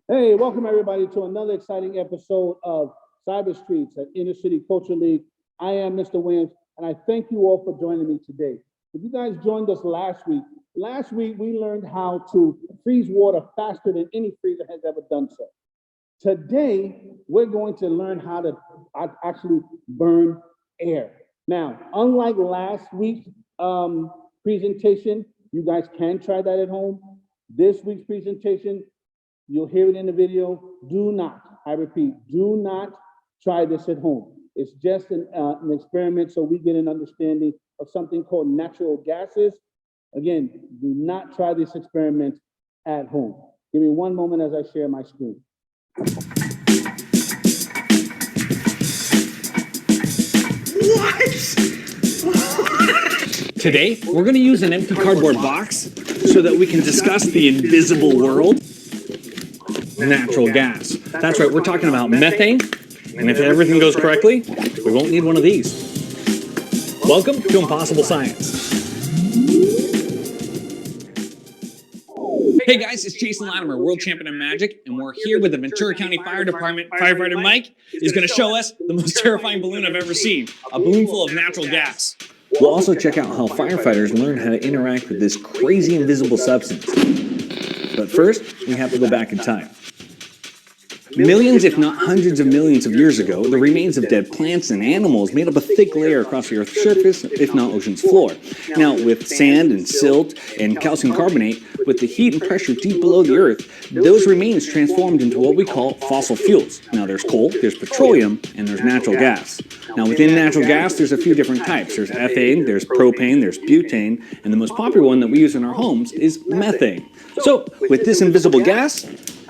Hey, welcome everybody to another exciting episode of Cyber Streets at Inner City Culture League. I am Mr. Williams, and I thank you all for joining me today. If you guys joined us last week we learned how to freeze water faster than any freezer has ever done so. Today, we're going to learn how to actually burn air. Now, unlike last week's presentation, you guys can try that at home. This week's presentation, you'll hear it in the video. Do not, I repeat, do not try this at home. It's just an experiment so we get an understanding of something called natural gases. Again, do not try this experiment at home. Give me one moment as I share my screen. Today, we're going to use an empty cardboard box so that we can discuss the invisible world. Natural gas. That's right, we're talking about methane, and if everything goes correctly, we won't need one of these. Welcome to Impossible Science. Hey guys, it's Jason Latimer, world champion in magic, and we're here with the Ventura County Fire Department. Firefighter Mike is going to show us the most terrifying balloon I've ever seen, a balloon full of natural gas. We'll also check out how firefighters learn how to interact with this crazy invisible substance. But first, we have to go back in time. Millions, if not hundreds of millions of years ago, the remains of dead plants and animals made up a thick layer across the Earth's surface, if not ocean's floor. Now, with sand and silt and calcium carbonate, with the heat and pressure deep below the Earth, those remains transformed into what we call fossil fuels. Now, there's coal, there's petroleum, and there's natural gas. Now, within natural gas, there's a few different types. There's ethane, there's propane, there's butane, and the most popular one that we use in our homes is methane. So, with this invisible gas,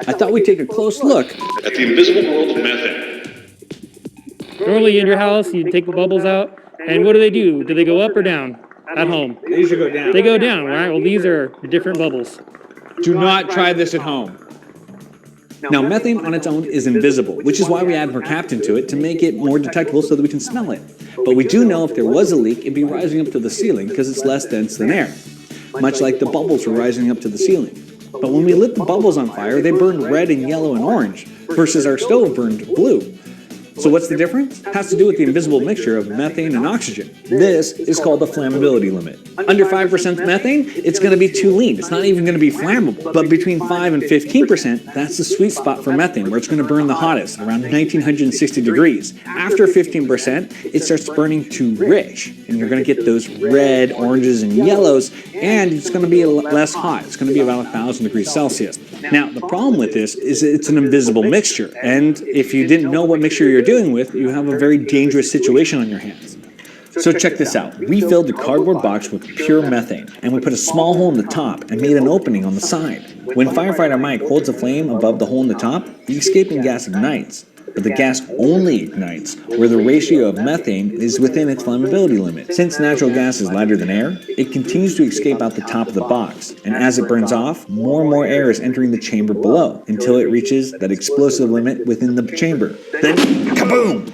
I thought we'd take a close look at the invisible world of methane. Normally in your house, you take the bubbles out, and what do? Do they go up or down at home? They usually go down. They go down, right? Well, these are different bubbles. Do not try this at home. Now, methane on its own is invisible, which is why we add mercaptan to it to make it more detectable so that we can smell it. But we do know if there was a leak, it'd be rising up to the ceiling because it's less dense than air, much like the bubbles were rising up to the ceiling. But when we lit the bubbles on fire, they burned red and yellow and orange, versus our stove burned blue. So what's the difference? It has to do with the invisible mixture of methane and oxygen. This is called the flammability limit. Under 5% methane, it's going to be too lean. It's not even going to be flammable. But between 5 and 15%, that's the sweet spot for methane, where it's going to burn the hottest, around 1960 degrees. After 15%, it starts burning too rich, and you're going to get those red, oranges, and yellows, and it's going to be less hot. It's going to be about 1,000 degrees Celsius. Now, the problem with this is it's an invisible mixture, and if you didn't know what mixture you're dealing with, you have a very dangerous situation on your hands. So check this out. We filled the cardboard box with pure methane, and we put a small hole in the top and made an opening on the side. When firefighter Mike holds a flame above the hole in the top, the escaping gas ignites. But the gas only ignites where the ratio of methane is within its flammability limit. Since natural gas is lighter than air, it continues to escape out the top of the box, and as it burns off, more and more air is entering the chamber below until it reaches that explosive limit within the chamber. Then, kaboom!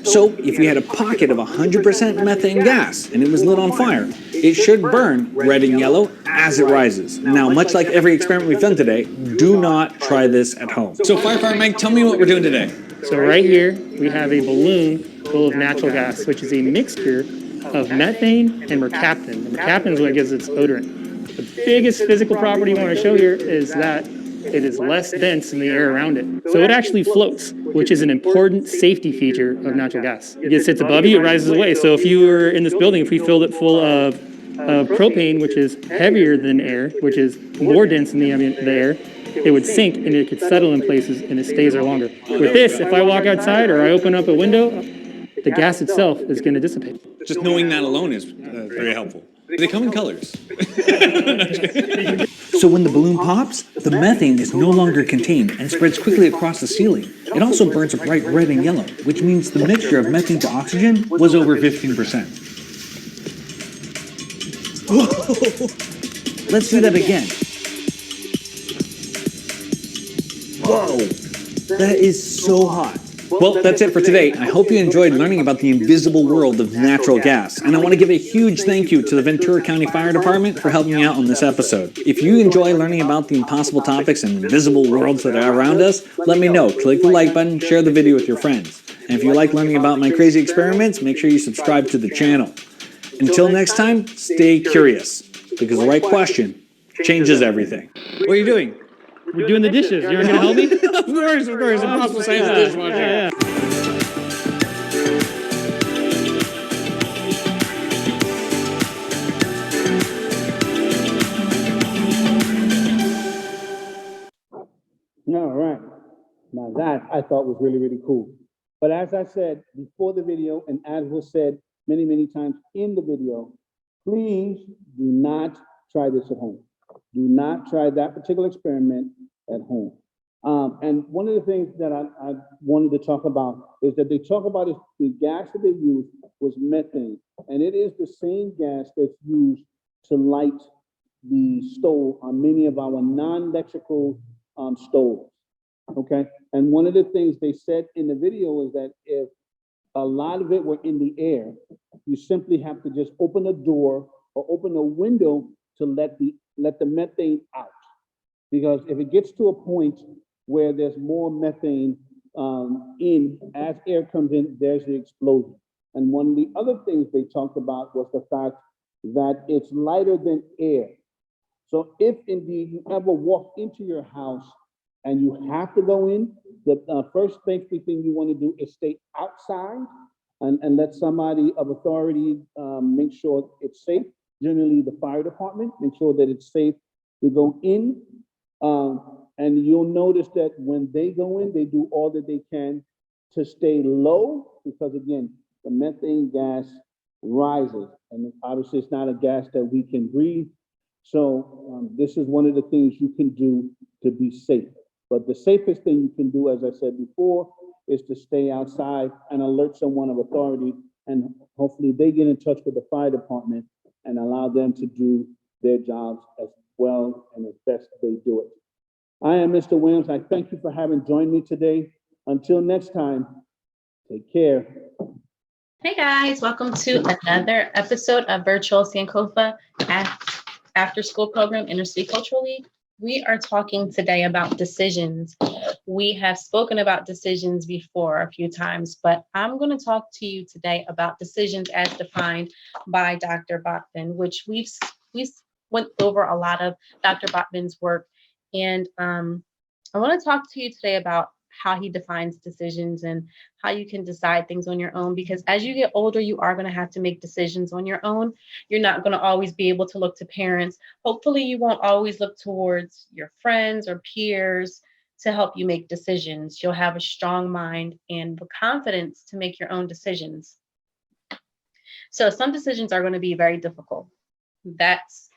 So, if we had a pocket of 100% methane gas and it was lit on fire, it should burn red and yellow as it rises. Now, much like every experiment we've done today, do not try this at home. So, Firefighter Mike, tell me what we're doing today. So right here, we have a balloon full of natural gas, which is a mixture of methane and mercaptan. The mercaptan is what gives its odorant. The biggest physical property I want to show here is that it is less dense than the air around it. So it actually floats, which is an important safety feature of natural gas. It sits above you, it rises away. So if you were in this building, if we filled it full of propane, which is heavier than air, which is more dense than the air, it would sink and it could settle in places and it stays there longer. With this, if I walk outside or I open up a window, the gas itself is going to dissipate. Just knowing that alone is very helpful. They come in colors. So when the balloon pops, the methane is no longer contained and spreads quickly across the ceiling. It also burns a bright red and yellow, which means the mixture of methane to oxygen was over 15%. Let's do that again. Whoa, that is so hot. Well, that's it for today. I hope you enjoyed learning about the invisible world of natural gas. And I want to give a huge thank you to the Ventura County Fire Department for helping me out on this episode. If you enjoy learning about the impossible topics and invisible worlds that are around us, let me know. Click the like button, share the video with your friends. And if you like learning about my crazy experiments, make sure you subscribe to the channel. Until next time, stay curious, because the right question changes everything. What are you doing? We're doing the dishes. You're gonna help me? Of course. Impossible science dishwasher. Yeah. All right. Now that I thought was really, really cool. But as I said before the video, and as was said many, many times in the video, please do not try this at home. Do not try that particular experiment at home. And one of the things that I wanted to talk about is that they talk about is the gas that they used was methane. And it is the same gas that's used to light the stove on many of our non-electrical stoves. Okay. And one of the things they said in the video is that if a lot of it were in the air, you simply have to just open a door or open a window to let the methane out. Because if it gets to a point where there's more methane as air comes in, there's the explosion. And one of the other things they talked about was the fact that it's lighter than air. So if indeed you ever walk into your house and you have to go in, the first thing you want to do is stay outside and let somebody of authority make sure it's safe. Generally, the fire department, make sure that it's safe to go in. And you'll notice that when they go in, they do all that they can to stay low, because again, the methane gas rises. And obviously it's not a gas that we can breathe. So this is one of the things you can do to be safe. But the safest thing you can do, as I said before, is to stay outside and alert someone of authority. And hopefully they get in touch with the fire department and allow them to do their jobs as well and as best they do it. I am Mr. Williams. I thank you for having joined me today. Until next time, take care. Hey guys, welcome to another episode of Virtual Sankofa After School Program Intercity Cultural League. We are talking today about decisions. We have spoken about decisions before a few times, but I'm going to talk to you today about decisions as defined by Dr. Bachman, which we went over a lot of Dr. Bachman's work. And I want to talk to you today about how he defines decisions and how you can decide things on your own, because as you get older, you are going to have to make decisions on your own. You're not going to always be able to look to parents. Hopefully you won't always look towards your friends or peers to help you make decisions. You'll have a strong mind and the confidence to make your own decisions. So some decisions are going to be very difficult. That's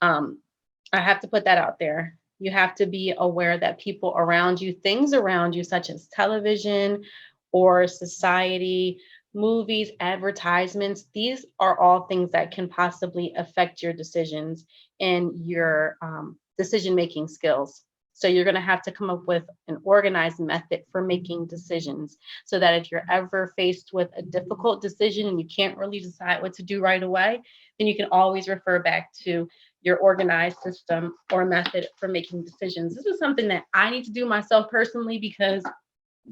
I have to put that out there. You have to be aware that people around you, things around you, such as television or society, movies, advertisements, these are all things that can possibly affect your decisions and your decision-making skills. So you're going to have to come up with an organized method for making decisions so that if you're ever faced with a difficult decision and you can't really decide what to do right away, then you can always refer back to your organized system or method for making decisions. This is something that I need to do myself personally because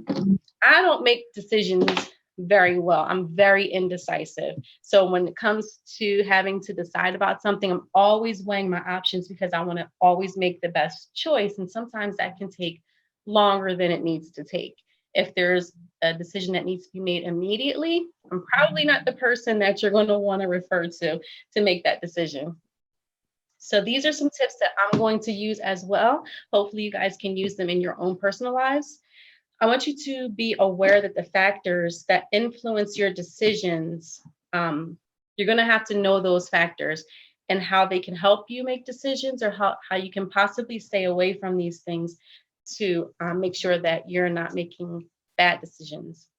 I don't make decisions very well. I'm very indecisive. So when it comes to having to decide about something, I'm always weighing my options because I want to always make the best choice. And sometimes that can take longer than it needs to take. If there's a decision that needs to be made immediately, I'm probably not the person that you're going to want to refer to make that decision. So these are some tips that I'm going to use as well. Hopefully you guys can use them in your own personal lives. I want you to be aware that the factors that influence your decisions, you're going to have to know those factors and how they can help you make decisions, or how you can possibly stay away from these things to make sure that you're not making bad decisions.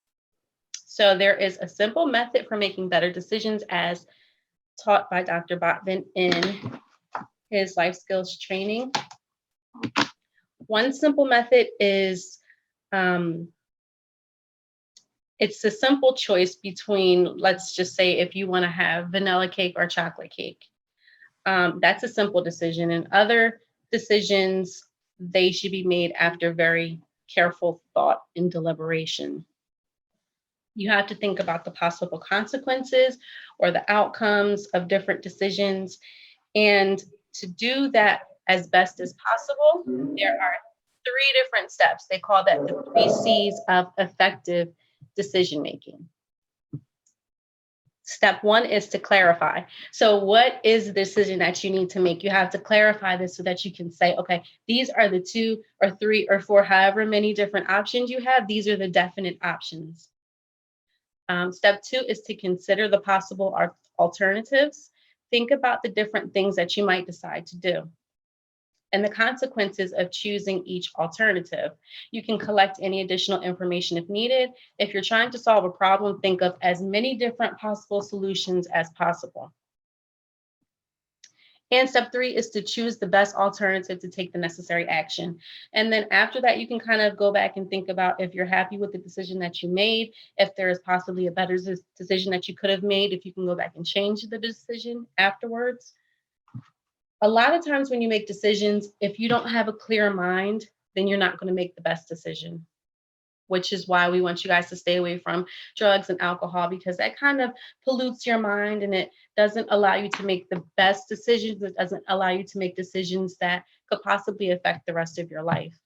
So there is a simple method for making better decisions as taught by Dr. Bachman in his life skills training. One simple method is It's a simple choice between, let's just say, if you want to have vanilla cake or chocolate cake. That's a simple decision. And other decisions, they should be made after very careful thought and deliberation. You have to think about the possible consequences or the outcomes of different decisions. And to do that as best as possible, there are 3 different steps. They call that the 3 C's of effective decision making. Step 1 is to clarify. So what is the decision that you need to make? You have to clarify this so that you can say, okay, these are the 2 or 3 or 4, however many different options you have. These are the definite options. Step 2 is to consider the possible alternatives. Think about the different things that you might decide to do and the consequences of choosing each alternative. You can collect any additional information if needed. If you're trying to solve a problem, think of as many different possible solutions as possible. And step 3 is to choose the best alternative to take the necessary action. And then after that, you can kind of go back and think about if you're happy with the decision that you made, if there is possibly a better decision that you could have made, if you can go back and change the decision afterwards. A lot of times when you make decisions, if you don't have a clear mind, then you're not going to make the best decision, which is why we want you guys to stay away from drugs and alcohol, because that kind of pollutes your mind and it doesn't allow you to make the best decisions. It doesn't allow you to make decisions that could possibly affect the rest of your life.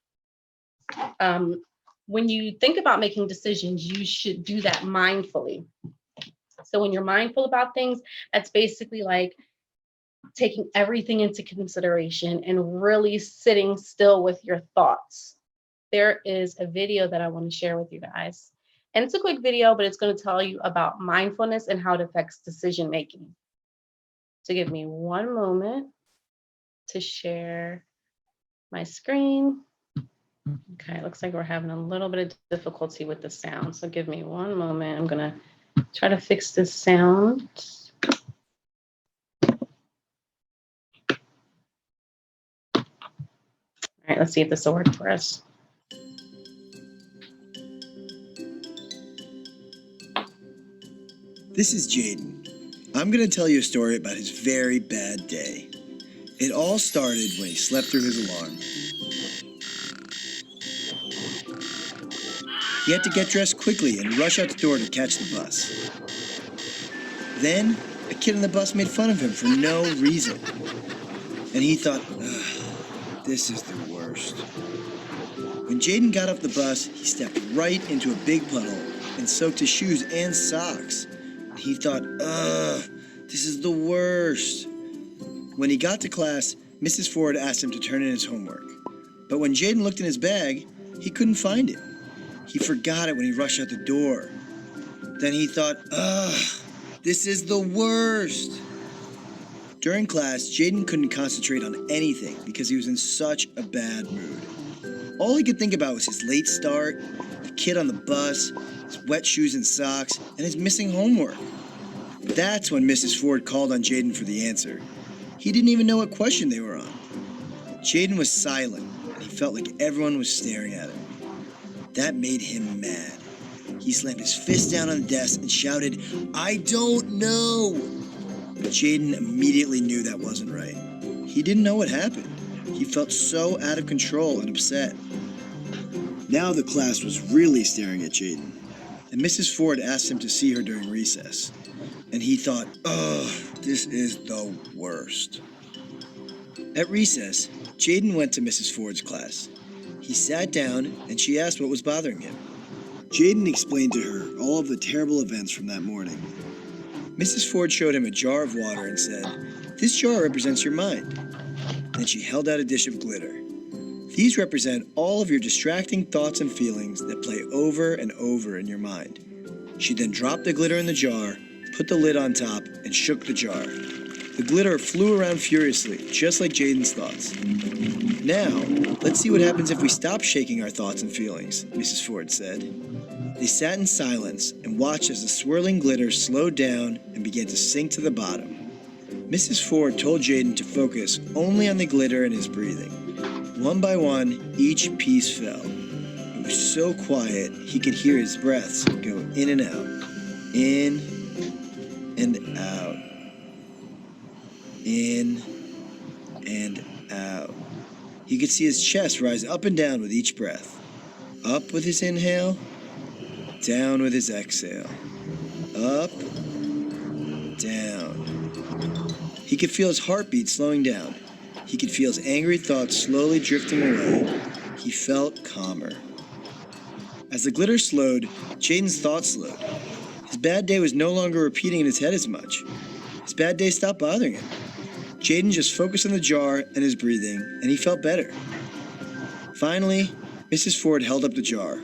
When you think about making decisions, you should do that mindfully. So when you're mindful about things, that's basically like taking everything into consideration and really sitting still with your thoughts. There is a video that I want to share with you guys. And it's a quick video, but it's going to tell you about mindfulness and how it affects decision making. So give me one moment to share my screen. Okay, it looks like we're having a little bit of difficulty with the sound. So give me one moment. I'm going to try to fix this sound. All right, let's see if this will work for us. This is Jaden. I'm going to tell you a story about his very bad day. It all started when he slept through his alarm. He had to get dressed quickly and rush out the door to catch the bus. Then, a kid on the bus made fun of him for no reason. And he thought, this is the worst. When Jaden got off the bus, he stepped right into a big puddle and soaked his shoes and socks. He thought, this is the worst. When he got to class, Mrs. Ford asked him to turn in his homework. But when Jaden looked in his bag, he couldn't find it. He forgot it when he rushed out the door. Then he thought, this is the worst. During class, Jaden couldn't concentrate on anything because he was in such a bad mood. All he could think about was his late start, the kid on the bus, his wet shoes and socks, and his missing homework. That's when Mrs. Ford called on Jaden for the answer. He didn't even know what question they were on. Jaden was silent, and he felt like everyone was staring at him. That made him mad. He slammed his fist down on the desk and shouted, "I don't know!" But Jaden immediately knew that wasn't right. He didn't know what happened. He felt so out of control and upset. Now the class was really staring at Jaden, and Mrs. Ford asked him to see her during recess. And he thought, this is the worst. At recess, Jaden went to Mrs. Ford's class. He sat down, and she asked what was bothering him. Jaden explained to her all of the terrible events from that morning. Mrs. Ford showed him a jar of water and said, "This jar represents your mind." Then she held out a dish of glitter. These represent all of your distracting thoughts and feelings that play over and over in your mind. She then dropped the glitter in the jar, put the lid on top, and shook the jar. The glitter flew around furiously, just like Jaden's thoughts. "Now, let's see what happens if we stop shaking our thoughts and feelings," Mrs. Ford said. They sat in silence and watched as the swirling glitter slowed down and began to sink to the bottom. Mrs. Ford told Jaden to focus only on the glitter and his breathing. One by one, each piece fell. It was so quiet he could hear his breaths go in and out, in and out, in and out. He could see his chest rise up and down with each breath. Up with his inhale, down with his exhale. Up, down. He could feel his heartbeat slowing down. He could feel his angry thoughts slowly drifting away. He felt calmer. As the glitter slowed, Jaden's thoughts slowed. His bad day was no longer repeating in his head as much. His bad day stopped bothering him. Jaden just focused on the jar and his breathing, and he felt better. Finally, Mrs. Ford held up the jar.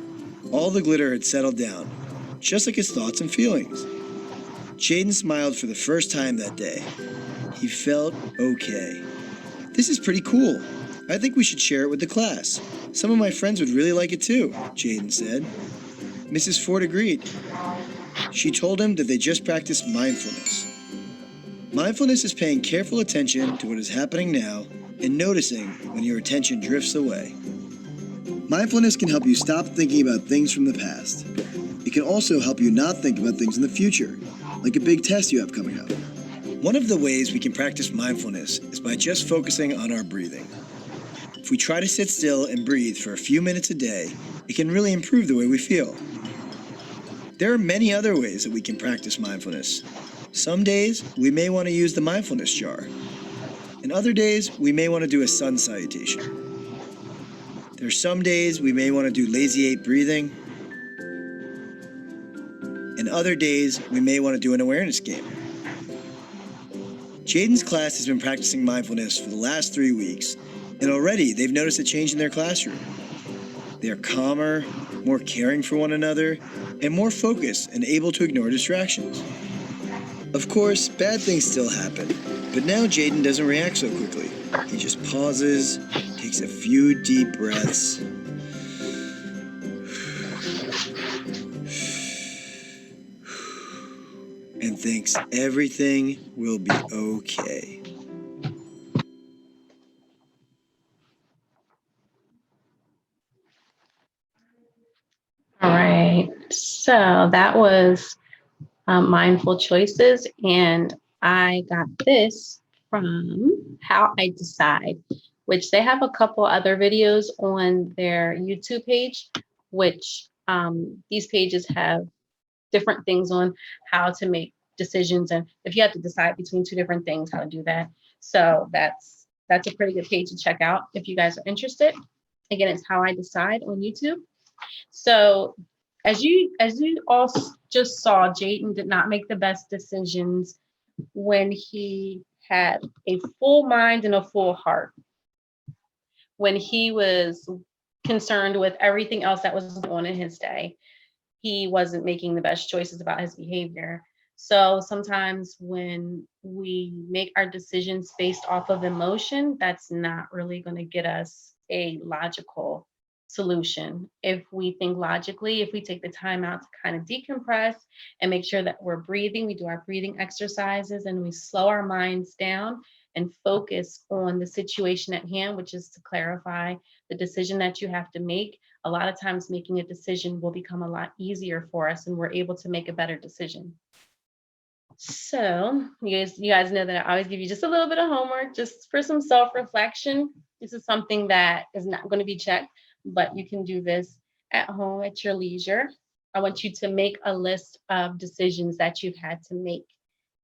All the glitter had settled down, just like his thoughts and feelings. Jaden smiled for the first time that day. He felt okay. This is pretty cool. I think we should share it with the class. Some of my friends would really like it too, Jaden said. Mrs. Ford agreed. She told him that they just practiced mindfulness. Mindfulness is paying careful attention to what is happening now and noticing when your attention drifts away. Mindfulness can help you stop thinking about things from the past. It can also help you not think about things in the future, like a big test you have coming up. One of the ways we can practice mindfulness is by just focusing on our breathing. If we try to sit still and breathe for a few minutes a day, it can really improve the way we feel. There are many other ways that we can practice mindfulness. Some days, we may want to use the mindfulness jar. And other days, we may want to do a sun salutation. There are some days we may want to do lazy 8 breathing. And other days, we may want to do an awareness game. Jaden's class has been practicing mindfulness for the last 3 weeks, and already they've noticed a change in their classroom. They are calmer, more caring for one another, and more focused and able to ignore distractions. Of course, bad things still happen, but now Jaden doesn't react so quickly. He just pauses, takes a few deep breaths, and thinks everything will be okay. All right, so that was Mindful Choices, and I got this from How I Decide, which they have a couple other videos on their YouTube page, which these pages have different things on how to make decisions, and if you have to decide between 2 different things, how to do that. So that's a pretty good page to check out if you guys are interested. Again, it's How I Decide on YouTube. So as you all just saw, Jaden did not make the best decisions when he had a full mind and a full heart. When he was concerned with everything else that was going on in his day, he wasn't making the best choices about his behavior. So sometimes when we make our decisions based off of emotion, that's not really going to get us a logical solution. If we think logically, if we take the time out to kind of decompress and make sure that we're breathing, we do our breathing exercises and we slow our minds down and focus on the situation at hand, which is to clarify the decision that you have to make. A lot of times making a decision will become a lot easier for us and we're able to make a better decision. So you guys know that I always give you just a little bit of homework just for some self-reflection. This is something that is not going to be checked, but you can do this at home at your leisure. I want you to make a list of decisions that you've had to make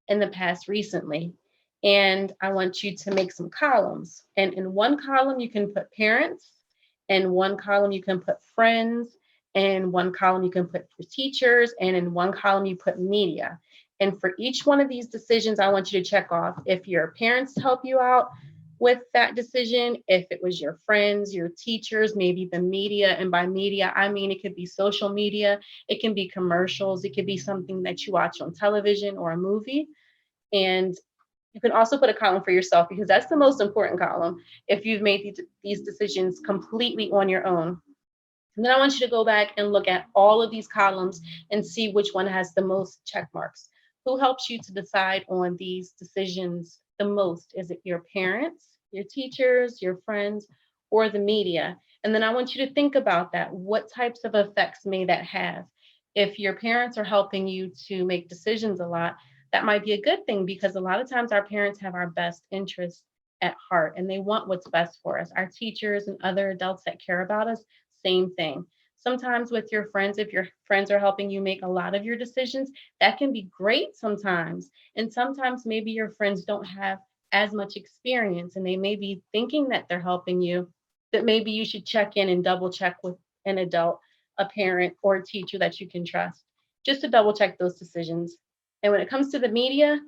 in the past recently. And I want you to make some columns. And in one column, you can put parents. In one column, you can put friends. In one column, you can put your teachers. And in one column, you put media. And for each one of these decisions, I want you to check off if your parents help you out with that decision, if it was your friends, your teachers, maybe the media. And by media, I mean it could be social media, it can be commercials, it could be something that you watch on television or a movie. And you can also put a column for yourself because that's the most important column if you've made these decisions completely on your own. And then I want you to go back and look at all of these columns and see which one has the most check marks. Who helps you to decide on these decisions the most? Is it your parents, your teachers, your friends, or the media? And then I want you to think about that. What types of effects may that have? If your parents are helping you to make decisions a lot, that might be a good thing, because a lot of times our parents have our best interests at heart and they want what's best for us. Our teachers and other adults that care about us, same thing. Sometimes with your friends, if your friends are helping you make a lot of your decisions, that can be great sometimes. And sometimes maybe your friends don't have as much experience and they may be thinking that they're helping you, that maybe you should check in and double check with an adult, a parent, or a teacher that you can trust, just to double check those decisions. And when it comes to the media,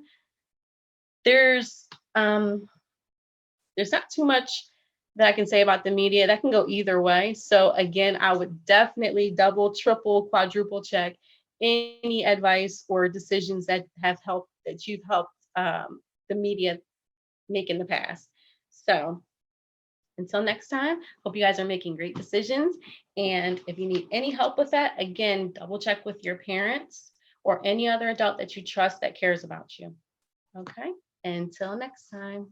there's not too much that I can say about the media. That can go either way. So again, I would definitely double, triple, quadruple check any advice or decisions that you've helped the media make in the past. So until next time, hope you guys are making great decisions. And if you need any help with that, again, double check with your parents or any other adult that you trust that cares about you. Okay, until next time.